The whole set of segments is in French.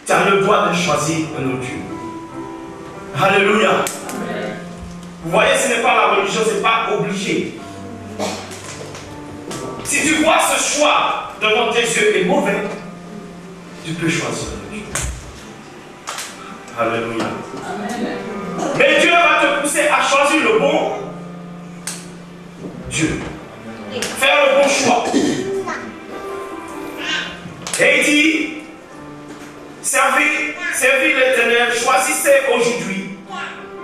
Tu as le droit de choisir un autre Dieu. Alléluia. Amen. Vous voyez, ce n'est pas la religion, ce n'est pas obligé. Si tu vois ce choix devant tes yeux est mauvais, tu peux choisir un Dieu. Alléluia. Amen. Mais Dieu va te pousser à choisir le bon Dieu. Faire le bon choix. Et il dit, servir l'Éternel, choisissez aujourd'hui,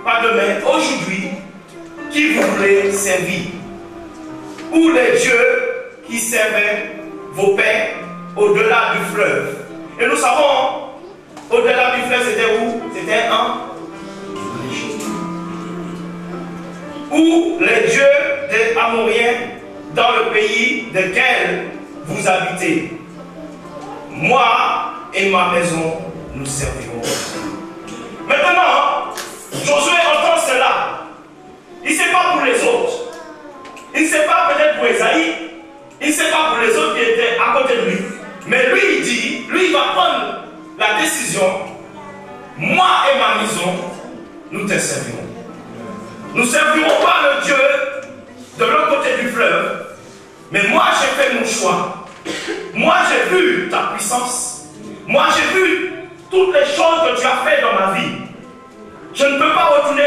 pas demain, aujourd'hui, qui vous voulez servir. Ou les dieux qui servaient vos pères au-delà du fleuve. Et nous savons, au-delà du fleuve, c'était où? C'était un Égypte. Ou les dieux des Amoriens dans le pays desquels vous habitez. Moi et ma maison, nous servirons. Maintenant, Josué entend cela. Il ne sait pas pour les autres. Il ne sait pas peut-être pour Esaïe. Il ne sait pas pour les autres qui étaient à côté de lui. Mais lui, il dit, lui, il va prendre la décision. Moi et ma maison, nous te servirons. Nous ne servirons pas le Dieu de l'autre côté du fleuve. Mais moi, j'ai fait mon choix. Moi, j'ai vu ta puissance. Moi, j'ai vu toutes les choses que tu as fait dans ma vie. Je ne peux pas retourner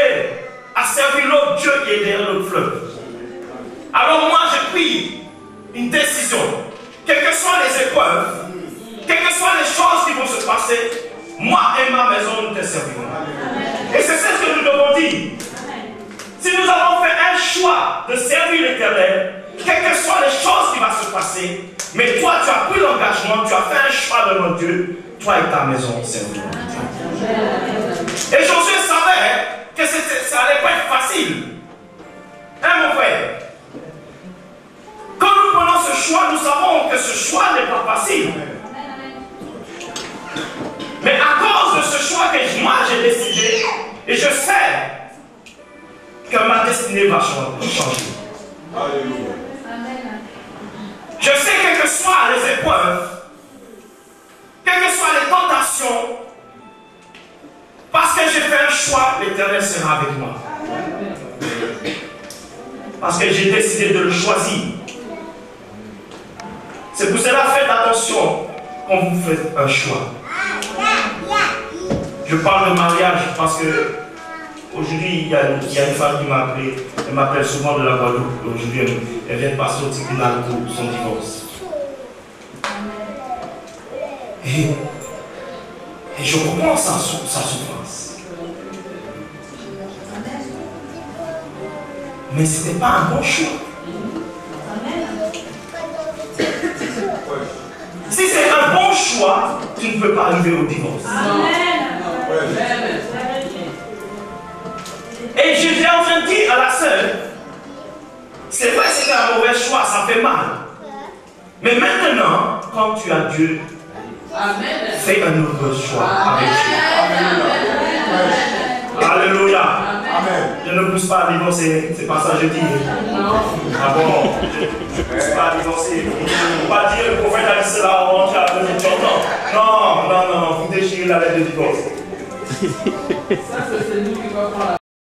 à servir l'autre Dieu qui est derrière l'autre fleuve. Alors moi, j'ai pris une décision. Quelles que soient les épreuves, quelles que soient les choses qui vont se passer, moi et ma maison, nous te servirons. Et c'est ce que nous devons dire. Si nous avons fait un choix de servir l'Éternel, quelles que soient les choses qui vont se passer, mais toi, tu as pris l'engagement, tu as fait un choix devant Dieu, toi et ta maison serviront. Et Josué savait que ça n'allait pas être facile. Hein, mon frère? Quand nous prenons ce choix, nous savons que ce choix n'est pas facile. Mais à cause de ce choix que moi j'ai décidé, et je sais que ma destinée va changer. Alléluia. Je sais quelles que soient les épreuves, quelles que soient les tentations, parce que j'ai fait un choix, l'Éternel sera avec moi. Parce que j'ai décidé de le choisir. C'est pour cela, faites attention quand vous faites un choix. Je parle de mariage parce que aujourd'hui, il y a une femme qui m'a appelé, elle m'appelle souvent de la Guadeloupe. Aujourd'hui, elle vient de passer au tribunal pour son divorce. Et je comprends sa souffrance. Mais ce n'était pas un bon choix. Si c'est un bon choix, tu ne peux pas arriver au divorce. Et j'étais en train de dire à la sœur, c'est vrai que c'était un mauvais choix, ça fait mal. Mais maintenant, quand tu as Dieu, fais un nouveau choix avec Dieu. Alléluia. Amen. Je ne pousse pas à divorcer, c'est pas ça que je dis. Ah bon, je ne pousse pas à divorcer. On va dire le prophète a dit cela, on rentre à la deuxième Non, vous déchirez la lettre de divorce. Ça, c'est nous qui va prendre la